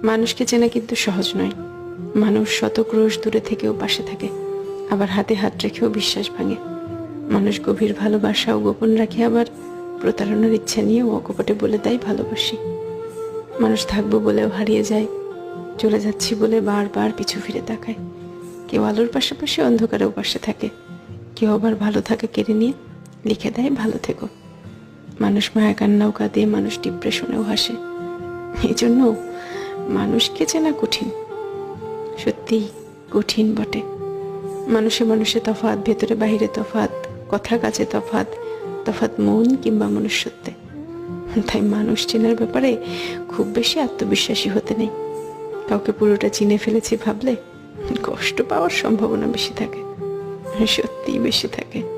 মানুষকে চেনা কিন্তু সহজ নয়। মানুষ শত ক্রোশ দূরে থেকেও পাশে থাকে, আবার হাতে হাত রেখেও বিশ্বাস ভাঙে। মানুষ গভীর ভালোবাসাও গোপন রাখে, আবার প্রতারণার ইচ্ছা নিয়েও অকপটে বলে দেয় ভালোবাসি। মানুষ থাকবো বলেও হারিয়ে যায়, চলে যাচ্ছি বলে বারবার পিছু ফিরে তাকায়। কেউ আলোর পাশাপাশি অন্ধকারেও পাশে থাকে, কেউ আবার ভালো থাকা কেড়ে নিয়ে লিখে দেয় ভালো থেকো। মানুষ মায়া কান্নাও কাঁদে, মানুষ ডিপ্রেশনেও হাসে। এই জন্য মানুষকে চেনা কঠিন, সত্যি কঠিন বটে। মানুষে মানুষে তফাৎ, ভেতরে বাহিরে তফাৎ, কথা কাজে তফাৎ, তফাৎ মন কিংবা মনুষ্যত্বে। তাই মানুষ চেনার ব্যাপারে খুব বেশি আত্মবিশ্বাসী হতে নেই। কাউকে পুরোটা চিনে ফেলেছি ভাবলে কষ্ট পাওয়ার সম্ভাবনা বেশি থাকে, সত্যিই বেশি থাকে।